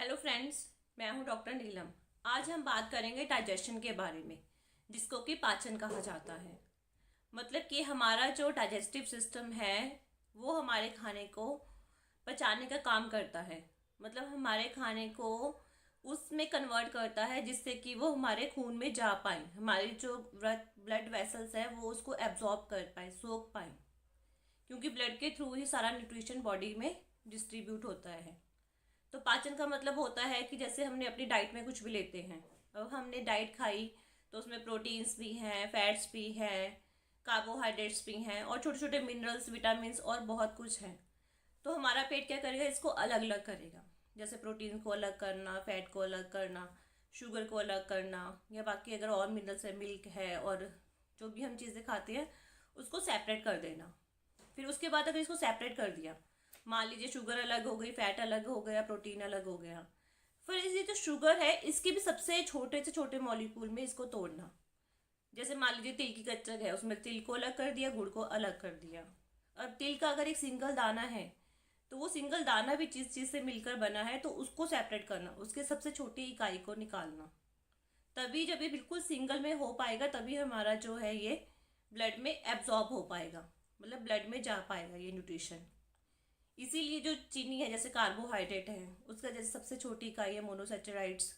Hello friends, मैं हूं doctor नीलम। आज हम बात करेंगे डाइजेशन के बारे में, जिसको कि पाचन कहा जाता है। मतलब कि हमारा जो डाइजेस्टिव सिस्टम है वो हमारे खाने को पचाने का काम करता है। मतलब हमारे खाने को उसमें कन्वर्ट करता है जिससे कि वो हमारे खून में जा पाए, हमारी जो ब्लड वेसल्स है वो उसको एब्जॉर्ब कर पाए, सोख पाए, क्योंकि ब्लड के थ्रू ही सारा न्यूट्रिशन बॉडी में डिस्ट्रीब्यूट होता है। तो पाचन का मतलब होता है कि जैसे हमने अपनी डाइट में कुछ भी लेते हैं, अब हमने डाइट खाई तो उसमें प्रोटीन्स भी हैं, फैट्स भी हैं, कार्बोहाइड्रेट्स भी हैं और छोटे छोटे मिनरल्स, विटामिन और बहुत कुछ है। तो हमारा पेट क्या करेगा, इसको अलग अलग करेगा। जैसे प्रोटीन को अलग करना, फैट को अलग करना, शुगर को अलग करना, या बाकी अगर और मिनरल्स है, मिल्क है और जो भी हम चीज़ें खाते हैं उसको सेपरेट कर देना। फिर उसके बाद अगर इसको सेपरेट कर दिया, मान लीजिए शुगर अलग हो गई, फैट अलग हो गया, प्रोटीन अलग हो गया, फिर ये जो शुगर है इसके भी सबसे छोटे से छोटे मॉलिक्यूल में इसको तोड़ना। जैसे मान लीजिए तिल की कच्चक है, उसमें तिल को अलग कर दिया, गुड़ को अलग कर दिया। अब तिल का अगर एक सिंगल दाना है तो वो सिंगल दाना भी जिस चीज़ से मिलकर बना है तो उसको सेपरेट करना, उसके सबसे छोटी इकाई को निकालना। तभी जब ये बिल्कुल सिंगल में हो पाएगा तभी हमारा जो है ये ब्लड में एब्जॉर्ब हो पाएगा, मतलब ब्लड में जा पाएगा ये न्यूट्रिशन। इसीलिए जो चीनी है, जैसे कार्बोहाइड्रेट है, उसका जैसे सबसे छोटी इकाई है मोनोसेचराइड्स,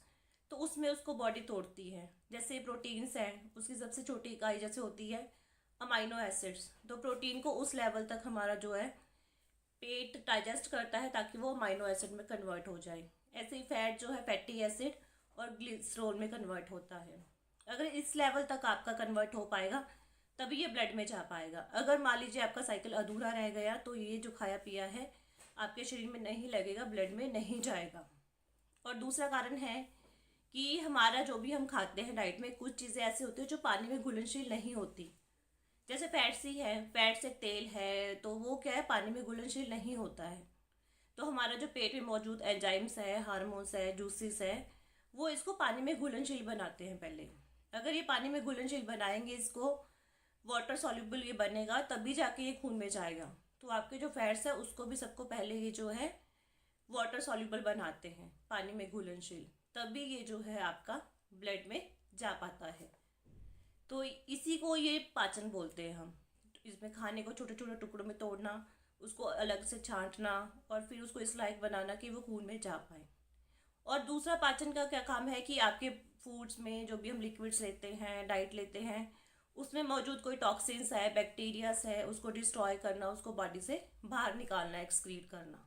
तो उसमें उसको बॉडी तोड़ती है। जैसे प्रोटीन्स हैं, उसकी सबसे छोटी इकाई जैसे होती है अमाइनो एसिड्स, तो प्रोटीन को उस लेवल तक हमारा जो है पेट डाइजेस्ट करता है ताकि वो अमाइनो एसिड में कन्वर्ट हो जाए। ऐसे ही फैट जो है फैटी एसिड और ग्लिसरॉल में कन्वर्ट होता है। अगर इस लेवल तक आपका कन्वर्ट हो पाएगा तभी ये ब्लड में जा पाएगा। अगर मान लीजिए आपका साइकिल अधूरा रह गया तो ये जो खाया पिया है आपके शरीर में नहीं लगेगा, ब्लड में नहीं जाएगा। और दूसरा कारण है कि हमारा जो भी हम खाते हैं डाइट में, कुछ चीज़ें ऐसी होती है जो पानी में घुलनशील नहीं होती। जैसे फैट्स ही है, फैट्स एक तेल है, तो वो क्या है, पानी में घुलनशील नहीं होता है। तो हमारा जो पेट में मौजूद एंजाइम्स है, हार्मोन्स है, जूसेस है, वो इसको पानी में घुलनशील बनाते हैं पहले। अगर ये पानी में घुलनशील बनाएंगे, इसको वाटर सॉल्युबल ये बनेगा, तभी जाके ये खून में जाएगा। तो आपके जो फैट्स है उसको भी सबको पहले ये जो है वाटर सॉल्युबल बनाते हैं, पानी में घुलनशील, तभी ये जो है आपका ब्लड में जा पाता है। तो इसी को ये पाचन बोलते हैं हम। इसमें खाने को छोटे छोटे टुकड़ों में तोड़ना, उसको अलग से छांटना और फिर उसको इस लायक बनाना कि वो खून में जा पाए। और दूसरा पाचन का क्या काम है कि आपके फूड्स में जो भी हम लिक्विड्स लेते हैं, डाइट लेते हैं, उसमें मौजूद कोई टॉक्सिन्स है, बैक्टीरियास है, उसको डिस्ट्रॉय करना, उसको बॉडी से बाहर निकालना, एक्सक्रीट करना।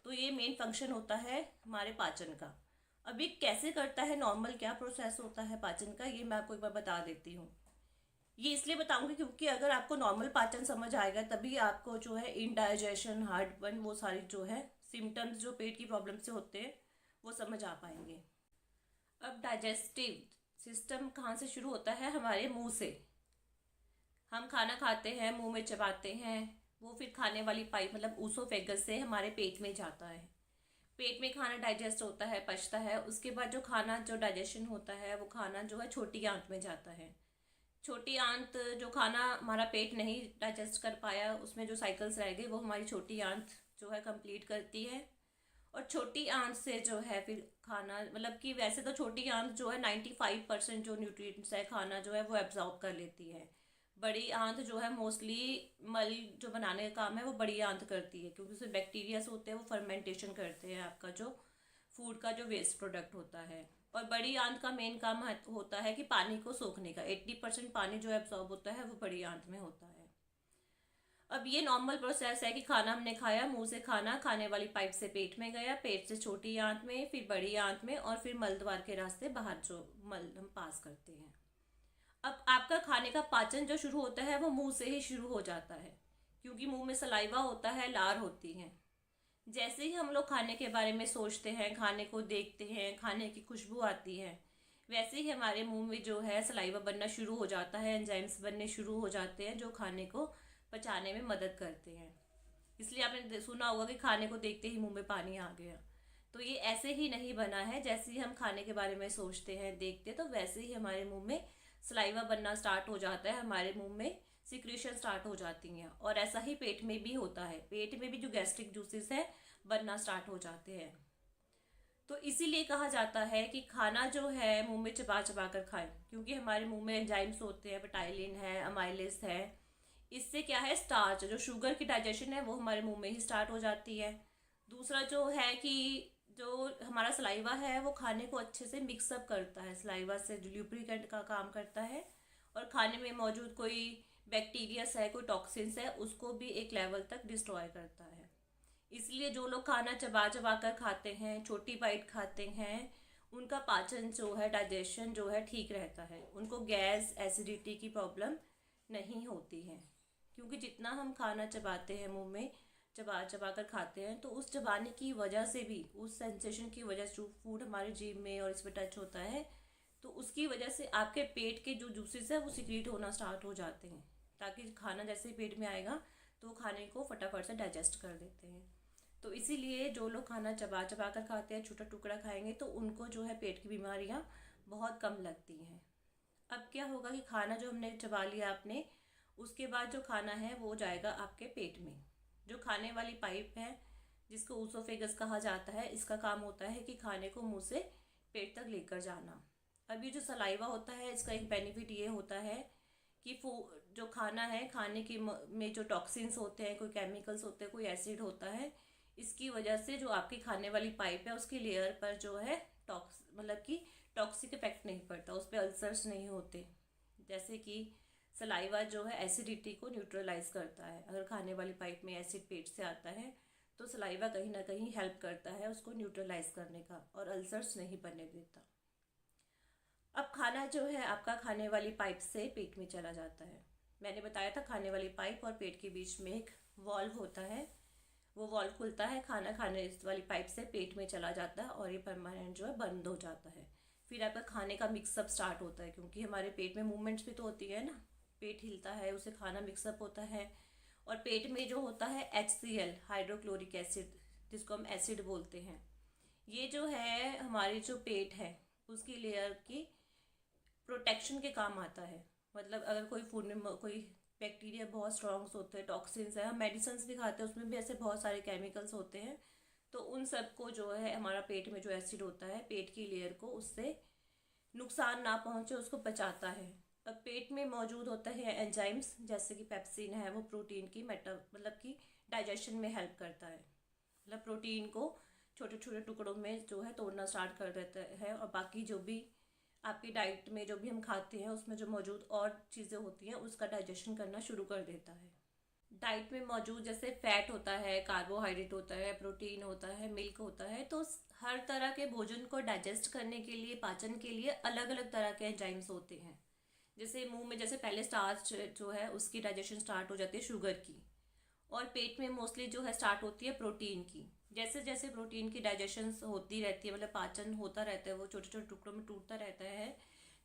तो ये मेन फंक्शन होता है हमारे पाचन का। अभी कैसे करता है, नॉर्मल क्या प्रोसेस होता है पाचन का, ये मैं आपको एक बार बता देती हूँ। ये इसलिए बताऊंगी क्योंकि अगर आपको नॉर्मल पाचन समझ आएगा तभी आपको जो है इनडाइजेशन, हार्टबर्न, वो सारी जो है सिम्टम्स जो पेट की प्रॉब्लम से होते हैं वो समझ आ पाएंगे। अब डाइजेस्टिव सिस्टम कहाँ से शुरू होता है, हमारे मुंह से। हम खाना खाते हैं, मुंह में चबाते हैं, वो फिर खाने वाली पाइप मतलब ऊसोफेगस से हमारे पेट में जाता है। पेट में खाना डाइजेस्ट होता है, पचता है। उसके बाद जो खाना जो डाइजेशन होता है वो खाना जो है छोटी आंत में जाता है। छोटी आंत, जो खाना हमारा पेट नहीं डाइजेस्ट कर पाया उसमें जो साइकिल्स रह गए वो हमारी छोटी आंत जो है कंप्लीट करती है। और छोटी आंत से जो है फिर खाना, मतलब कि वैसे तो छोटी आंत जो है 95% जो न्यूट्रिएंट्स है खाना जो है वो एब्जॉर्ब कर लेती है। बड़ी आंत जो है मोस्टली मल जो बनाने का काम है वो बड़ी आंत करती है, क्योंकि उसमें बैक्टीरियाज होते हैं, वो फर्मेंटेशन करते हैं आपका जो फूड का जो वेस्ट प्रोडक्ट होता है। और बड़ी आंत का मेन काम होता है कि पानी को सोखने का। 80% पानी जो एब्जॉर्ब होता है वो बड़ी आंत में होता है। अब ये नॉर्मल प्रोसेस है कि खाना हमने खाया, मुंह से खाना खाने वाली पाइप से पेट में गया, पेट से छोटी आंत में, फिर बड़ी आंत में, और फिर मल द्वार के रास्ते बाहर जो मल हम पास करते हैं। अब आपका खाने का पाचन जो शुरू होता है वो मुंह से ही शुरू हो जाता है, क्योंकि मुंह में सलाइवा होता है, लार होती है। जैसे ही हम लोग खाने के बारे में सोचते हैं, खाने को देखते हैं, खाने की खुशबू आती है, वैसे ही हमारे मुंह में जो है सलाइवा बनना शुरू हो जाता है, एंजाइम्स बनने शुरू हो जाते हैं जो खाने को पचाने में मदद करते हैं। इसलिए आपने सुना होगा कि खाने को देखते ही मुंह में पानी आ गया। तो ये ऐसे ही नहीं बना है, जैसे ही हम खाने के बारे में सोचते हैं, देखते हैं, तो वैसे ही हमारे मुंह में सलाइवा बनना स्टार्ट हो जाता है, हमारे मुंह में सिक्रीशन स्टार्ट हो जाती हैं। और ऐसा ही पेट में भी होता है, पेट में भी जो गैस्ट्रिक जूसेस है बनना स्टार्ट हो जाते हैं। तो इसीलिए कहा जाता है कि खाना जो है मुंह में चबा चबा कर खाएं, क्योंकि हमारे मुंह में एंजाइम्स होते हैं, पेटाइलिन है, अमाइलेस है। इससे क्या है, स्टार्च जो शुगर की डाइजेशन है वो हमारे मुंह में ही स्टार्ट हो जाती है। दूसरा जो है कि जो हमारा सलाइवा है वो खाने को अच्छे से मिक्सअप करता है, सलाइवा से जो ल्यूब्रिकेंट का काम करता है, और खाने में मौजूद कोई बैक्टीरियास है, कोई टॉक्सिन्स है, उसको भी एक लेवल तक डिस्ट्रॉय करता है। इसलिए जो लोग खाना चबा चबा कर खाते हैं, छोटी बाइट खाते हैं, उनका पाचन जो है, डाइजेशन जो है ठीक रहता है, उनको गैस एसिडिटी की प्रॉब्लम नहीं होती है। क्योंकि जितना हम खाना चबाते हैं, मुंह में चबा चबा कर खाते हैं, तो उस चबाने की वजह से भी, उस सेंसेशन की वजह से, जो फूड हमारे जीभ में और इसमें टच होता है, तो उसकी वजह से आपके पेट के जो जूसेस है वो सिक्रीट होना स्टार्ट हो जाते हैं, ताकि खाना जैसे ही पेट में आएगा तो वो खाने को फटाफट से डाइजेस्ट कर देते हैं। तो इसीलिए जो लोग खाना चबा चबा कर खाते हैं, छोटा टुकड़ा खाएंगे, तो उनको जो है पेट की बीमारियां बहुत कम लगती हैं। अब क्या होगा कि खाना जो हमने चबा लिया आपने, उसके बाद जो खाना है वो जाएगा आपके पेट में। जो खाने वाली पाइप है, जिसको ऊसोफेगस कहा जाता है, इसका काम होता है कि खाने को मुंह से पेट तक लेकर जाना। अब ये जो सलाइवा होता है, इसका एक बेनिफिट ये होता है कि जो खाना है, खाने की में जो टॉक्सिन्स होते हैं, कोई केमिकल्स होते हैं, कोई एसिड होता है, इसकी वजह से जो आपकी खाने वाली पाइप है उसकी लेयर पर जो है मतलब कि टॉक्सिक इफेक्ट नहीं पड़ता, उस पर अल्सर्स नहीं होते। जैसे कि सलाइवा जो है एसिडिटी को न्यूट्रलाइज करता है। अगर खाने वाली पाइप में एसिड पेट से आता है तो सलाइवा कहीं ना कहीं हेल्प करता है उसको न्यूट्रलाइज करने का, और अल्सर्स नहीं बनने देता। अब खाना जो है आपका खाने वाली पाइप से पेट में चला जाता है। मैंने बताया था खाने वाली पाइप और पेट के बीच में एक वॉल्व होता है, वो वॉल्व खुलता है, खाना खाने वाली पाइप से पेट में चला जाता है, और ये परमानेंट जो है बंद हो जाता है। फिर आपका खाने का मिक्सअप स्टार्ट होता है, क्योंकि हमारे पेट में मूवमेंट्स भी तो होती है ना, पेट हिलता है, उससे खाना मिक्सअप होता है। और पेट में जो होता है HCl, हाइड्रोक्लोरिक एसिड, जिसको हम एसिड बोलते हैं, ये जो है हमारी जो पेट है उसकी लेयर की प्रोटेक्शन के काम आता है। मतलब अगर कोई फूड में कोई बैक्टीरिया बहुत स्ट्रॉन्ग्स होते हैं, टॉक्सिन्स है, हम मेडिसिन भी खाते हैं, उसमें भी ऐसे बहुत सारे केमिकल्स होते हैं, तो उन सबको जो है हमारा पेट में जो एसिड होता है, पेट की लेयर को उससे नुकसान ना पहुंचे उसको बचाता है। अब पेट में मौजूद होता है एंजाइम्स, जैसे कि पेप्सिन है, वो प्रोटीन की मतलब कि डाइजेशन में हेल्प करता है। मतलब प्रोटीन को छोटे छोटे टुकड़ों में जो है तोड़ना स्टार्ट कर देता है, और बाकी जो भी आपकी डाइट में जो भी हम खाते हैं उसमें जो मौजूद और चीज़ें होती हैं उसका डाइजेशन करना शुरू कर देता है। डाइट में मौजूद जैसे फैट होता है, कार्बोहाइड्रेट होता है, प्रोटीन होता है, मिल्क होता है, तो हर तरह के भोजन को डाइजेस्ट करने के लिए, पाचन के लिए अलग अलग तरह के एंजाइम्स होते हैं। जैसे मुंह में जैसे पहले स्टार्च जो है उसकी डाइजेशन स्टार्ट हो जाती है शुगर की, और पेट में मोस्टली जो है स्टार्ट होती है प्रोटीन की। जैसे जैसे प्रोटीन की डाइजेशन होती रहती है, मतलब पाचन होता रहता है, वो छोटे छोटे टुकड़ों में टूटता रहता है,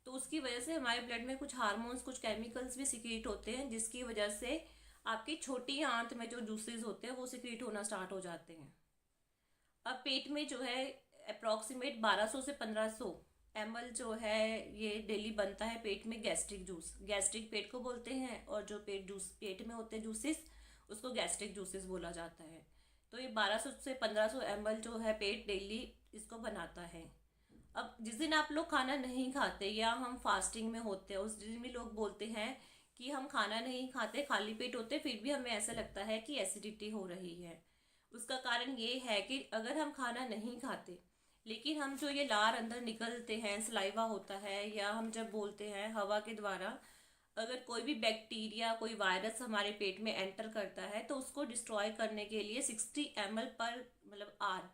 तो उसकी वजह से हमारे ब्लड में कुछ हार्मोन्स, कुछ केमिकल्स भी सिक्रीट होते हैं, जिसकी वजह से आपकी छोटी आंत में जो जूसेस होते हैं वो सिक्रीट होना स्टार्ट हो जाते हैं। अब पेट में जो है अप्रॉक्सीमेट 1200 से 1500 ml जो है ये डेली बनता है पेट में गैस्ट्रिक जूस। गैस्ट्रिक पेट को बोलते हैं, और जो पेट में होते हैं जूसेस उसको गैस्ट्रिक जूसेस बोला जाता है। तो ये 1200 से 1500 ml जो है पेट डेली इसको बनाता है। अब जिस दिन आप लोग खाना नहीं खाते या हम फास्टिंग में होते हैं, उस दिन भी लोग बोलते हैं कि हम खाना नहीं खाते, खाली पेट होते, फिर भी हमें ऐसा लगता है कि एसिडिटी हो रही है। उसका कारण ये है कि अगर हम खाना नहीं खाते लेकिन हम जो ये लार अंदर निकलते हैं, सलाइवा होता है, या हम जब बोलते हैं हवा के द्वारा, अगर कोई भी बैक्टीरिया, कोई वायरस हमारे पेट में एंटर करता है तो उसको डिस्ट्रॉय करने के लिए 60 ml पर मतलब आर,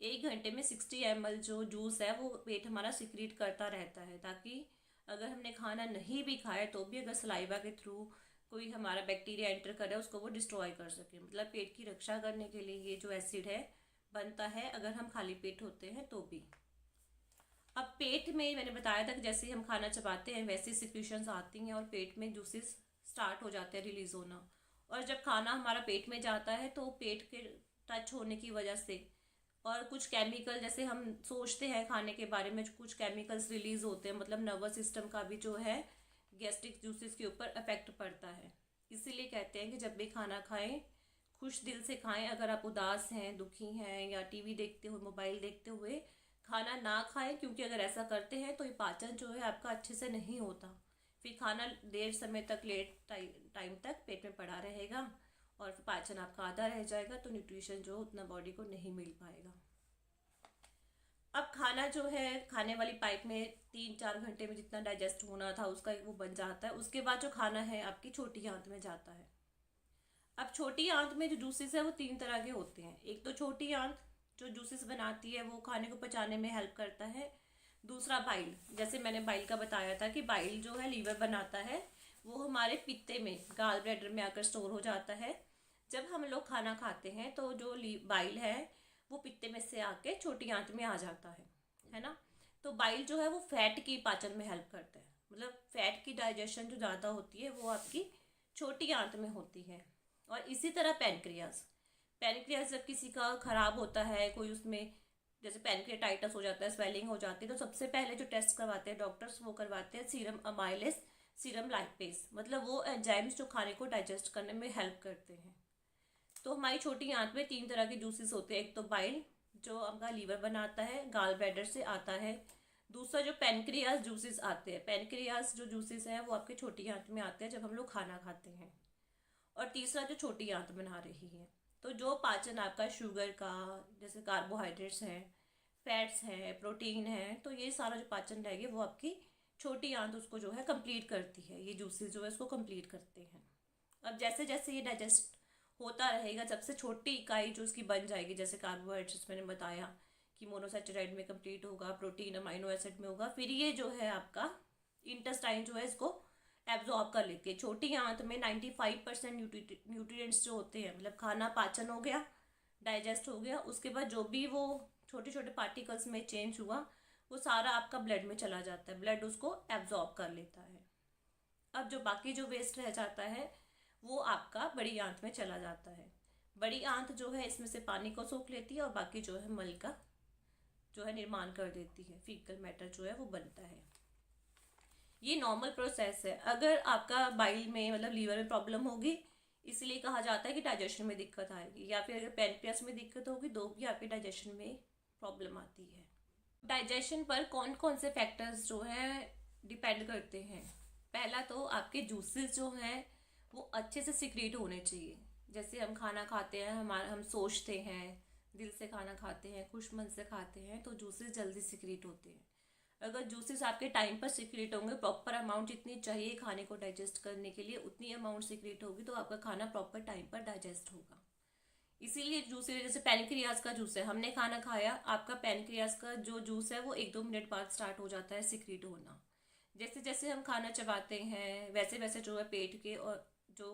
1 घंटे में 60 ml जो जूस है वो पेट हमारा सिक्रीट करता रहता है, ताकि अगर हमने खाना नहीं भी खाया तो भी अगर सलाइवा के थ्रू कोई हमारा बैक्टीरिया एंटर करे उसको वो डिस्ट्रॉय कर सके। मतलब पेट की रक्षा करने के लिए ये जो एसिड है बनता है अगर हम खाली पेट होते हैं तो भी। अब पेट में मैंने बताया था कि जैसे ही हम खाना चबाते हैं वैसे सिक्रीशंस आती हैं और पेट में जूसेस स्टार्ट हो जाते हैं रिलीज होना। और जब खाना हमारा पेट में जाता है तो पेट के टच होने की वजह से और कुछ केमिकल, जैसे हम सोचते हैं खाने के बारे में, कुछ केमिकल्स रिलीज होते हैं, मतलब नर्वस सिस्टम का भी जो है गैस्ट्रिक जूसेस के ऊपर इफेक्ट पड़ता है। इसीलिए कहते हैं कि जब भी खाना खाएं खुश दिल से खाएं। अगर आप उदास हैं, दुखी हैं, या टीवी देखते हुए, मोबाइल देखते हुए खाना ना खाएं, क्योंकि अगर ऐसा करते हैं तो ये पाचन जो है आपका अच्छे से नहीं होता। फिर खाना देर समय तक, लेट टाइम तक पेट में पड़ा रहेगा और फिर पाचन आपका आधा रह जाएगा, तो न्यूट्रिशन जो उतना बॉडी को नहीं मिल पाएगा। अब खाना जो है खाने वाली पाइप में 3-4 घंटे में जितना डाइजेस्ट होना था उसका वो बन जाता है। उसके बाद जो खाना है आपकी छोटी आंत में जाता है। अब छोटी आंत में जो जूसेस है वो 3 तरह के होते हैं। एक तो छोटी आंत जो जूसेस बनाती है, वो खाने को पचाने में हेल्प करता है। दूसरा बाइल, जैसे मैंने बाइल का बताया था कि बाइल जो है लीवर बनाता है, वो हमारे पित्ते में, गाल ब्लैडर में आकर स्टोर हो जाता है। जब हम लोग खाना खाते हैं तो जो बाइल है वो पित्ते में से आके छोटी आंत में आ जाता है ना। तो बाइल जो है वो फैट की पाचन में हेल्प करता है, मतलब फैट की डाइजेशन जो ज़्यादा होती है वो आपकी छोटी आंत में होती है। और इसी तरह पैनक्रियाज, पैनक्रियाज जब किसी का खराब होता है, कोई उसमें जैसे पैनक्रियाटाइटिस हो जाता है, स्वेलिंग हो जाती है, तो सबसे पहले जो टेस्ट करवाते हैं डॉक्टर्स, वो करवाते हैं सीरम अमाइलेज, सीरम लैक्टेज, मतलब वो एंजाइम्स जो खाने को डाइजेस्ट करने में हेल्प करते हैं। तो हमारी छोटी आंत में 3 तरह के जूसेस होते हैं। एक तो बाइल जो आपका लीवर बनाता है, गाल ब्लैडर से आता है। दूसरा जो पैनक्रियाज जूसेस आते हैं, पैनक्रियाज जो जूसेस हैं वो आपके छोटी आंत में आते हैं जब हम लोग खाना खाते हैं। और तीसरा जो छोटी आंत बना रही है। तो जो पाचन आपका शुगर का, जैसे कार्बोहाइड्रेट्स हैं, फैट्स हैं, प्रोटीन है, तो ये सारा जो पाचन रहेगी वो आपकी छोटी आंत उसको जो है कंप्लीट करती है। ये जूसेस जो है उसको कंप्लीट करते हैं। अब जैसे जैसे ये डाइजेस्ट होता रहेगा, जब से छोटी इकाई जो उसकी बन जाएगी, जैसे कार्बोहाइड्रेट्स मैंने बताया कि मोनोसैचराइड में कंप्लीट होगा, प्रोटीन अमाइनो एसिड में होगा, फिर ये जो है आपका इंटेस्टाइन जो है इसको एब्जॉर्ब कर लेती है। छोटी आंत में 95% न्यूट्रिएंट्स जो होते हैं, मतलब खाना पाचन हो गया, डाइजेस्ट हो गया, उसके बाद जो भी वो छोटे छोटे पार्टिकल्स में चेंज हुआ वो सारा आपका ब्लड में चला जाता है, ब्लड उसको एब्जॉर्ब कर लेता है। अब जो बाकी जो वेस्ट रह जाता है वो आपका बड़ी आंत में चला जाता है। बड़ी आंत जो है इसमें से पानी को सोख लेती है और बाकी जो है मल का जो है निर्माण कर देती है, फीकल मैटर जो है वो बनता है। ये नॉर्मल प्रोसेस है। अगर आपका बाइल में, मतलब लीवर में प्रॉब्लम होगी, इसलिए कहा जाता है कि डाइजेशन में दिक्कत आएगी, या फिर अगर पैनक्रियास में दिक्कत होगी तो भी आपके डाइजेशन में प्रॉब्लम आती है। डाइजेशन पर कौन कौन से फैक्टर्स जो है डिपेंड करते हैं। पहला तो आपके जूसेस जो हैं वो अच्छे से सिक्रीट होने चाहिए। जैसे हम खाना खाते हैं, हम सोचते हैं, दिल से खाना खाते हैं, खुश मन से खाते हैं, तो जूसेस जल्दी सिक्रीट होते हैं। अगर जूसेस आपके टाइम पर सिक्रीट होंगे, प्रॉपर अमाउंट जितनी चाहिए खाने को डाइजेस्ट करने के लिए उतनी अमाउंट सिक्रीट होगी, तो आपका खाना प्रॉपर टाइम पर डाइजेस्ट होगा। इसीलिए जूसेस, जैसे पैनक्रियाज का जूस है, हमने खाना खाया, आपका पैनक्रियाज का जो जूस है वो 1-2 मिनट बाद स्टार्ट हो जाता है सिक्रीट होना। जैसे जैसे हम खाना चबाते हैं वैसे वैसे जो है पेट के और जो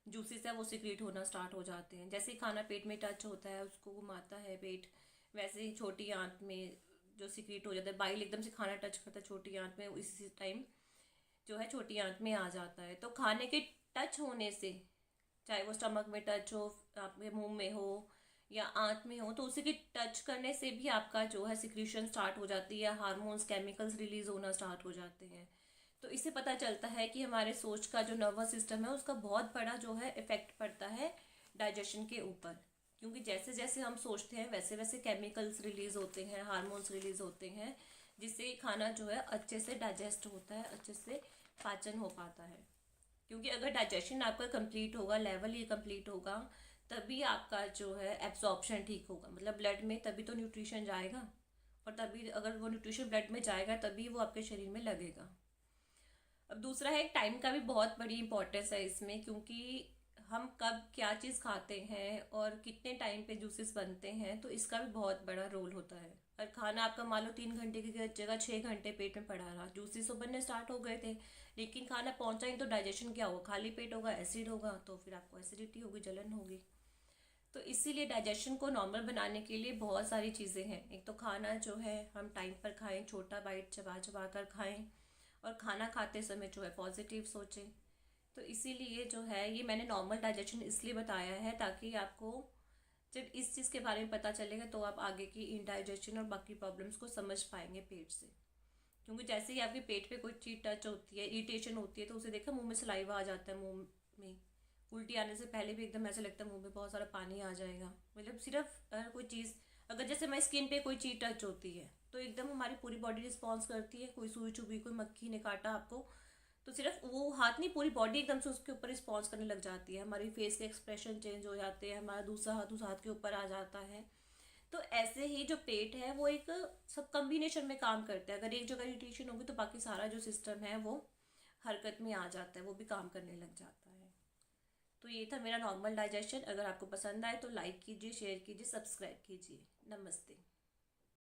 जूसेस है वो सिक्रीट होना स्टार्ट हो जाते हैं। जैसे ही खाना पेट में टच होता है, उसको घुमाता है पेट, वैसे ही छोटी आंत में जो सिक्रीट हो जाता है। बाइल एकदम से खाना टच करता है छोटी आंत में, इसी टाइम जो है छोटी आंत में आ जाता है। तो खाने के टच होने से, चाहे वो स्टमक में टच हो, आपके मुंह में हो या आंत में हो, तो उसी के टच करने से भी आपका जो है सिक्रीशन स्टार्ट हो जाती है, हार्मोन्स, केमिकल्स रिलीज होना स्टार्ट हो जाते हैं। तो इससे पता चलता है कि हमारे सोच का जो नर्वस सिस्टम है उसका बहुत बड़ा जो है इफेक्ट पड़ता है डाइजेशन के ऊपर। क्योंकि जैसे जैसे हम सोचते हैं वैसे वैसे केमिकल्स रिलीज होते हैं, हार्मोन्स रिलीज होते हैं, जिससे खाना जो है अच्छे से डाइजेस्ट होता है, अच्छे से पाचन हो पाता है। क्योंकि अगर डाइजेशन आपका कंप्लीट होगा, लेवल ये कंप्लीट होगा, तभी आपका जो है एब्जॉर्प्शन ठीक होगा, मतलब ब्लड में तभी तो न्यूट्रिशन जाएगा, और तभी अगर वो न्यूट्रिशन ब्लड में जाएगा तभी वो आपके शरीर में लगेगा। अब दूसरा है, टाइम का भी बहुत बड़ी इंपॉर्टेंस है इसमें, क्योंकि हम कब क्या चीज़ खाते हैं और कितने टाइम पे जूसेस बनते हैं, तो इसका भी बहुत बड़ा रोल होता है। और खाना आपका मान लो 3 घंटे की जगह 6 घंटे पेट में पड़ा रहा, जूसेस तो बनने स्टार्ट हो गए थे, लेकिन खाना पहुंचा ही तो डाइजेशन क्या होगा, खाली पेट होगा, एसिड होगा, तो फिर आपको एसिडिटी होगी, जलन होगी। तो इसीलिए डाइजेशन को नॉर्मल बनाने के लिए बहुत सारी चीज़ें हैं। एक तो खाना जो है हम टाइम पर खाएं, छोटा बाइट चबा चबा कर खाएं, और खाना खाते समय जो है पॉजिटिव सोचें। तो इसीलिए जो है ये मैंने नॉर्मल डाइजेशन इसलिए बताया है, ताकि आपको जब इस चीज़ के बारे में पता चलेगा तो आप आगे की इंडाइजेशन और बाकी प्रॉब्लम्स को समझ पाएंगे पेट से। क्योंकि जैसे ही आपके पेट पे कोई चीज़ टच होती है, इरिटेशन होती है, तो उसे देखा मुंह में सलाइवा आ जाता है, मुंह में उल्टी आने से पहले भी एकदम ऐसा लगता है मुंह में बहुत सारा पानी आ जाएगा। मतलब सिर्फ कोई चीज़, अगर जैसे हमारी स्किन पे कोई चीज़ टच होती है तो एकदम हमारी पूरी बॉडी रिस्पॉन्स करती है। कोई सुई चुभी, कोई मक्खी ने काटा आपको, तो सिर्फ वो हाथ नहीं, पूरी बॉडी एकदम से उसके ऊपर रिस्पॉन्स करने लग जाती है। हमारी फेस के एक्सप्रेशन चेंज हो जाते हैं, हमारा दूसरा हाथ उस हाथ के ऊपर आ जाता है। तो ऐसे ही जो पेट है वो एक सब कम्बिनेशन में काम करता है। अगर एक जगह इरिटेशन होगी तो बाकी सारा जो सिस्टम है वो हरकत में आ जाता है, वो भी काम करने लग जाता है। तो ये था मेरा नॉर्मल डाइजेशन। अगर आपको पसंद आए तो लाइक कीजिए, शेयर कीजिए, सब्सक्राइब कीजिए। नमस्ते।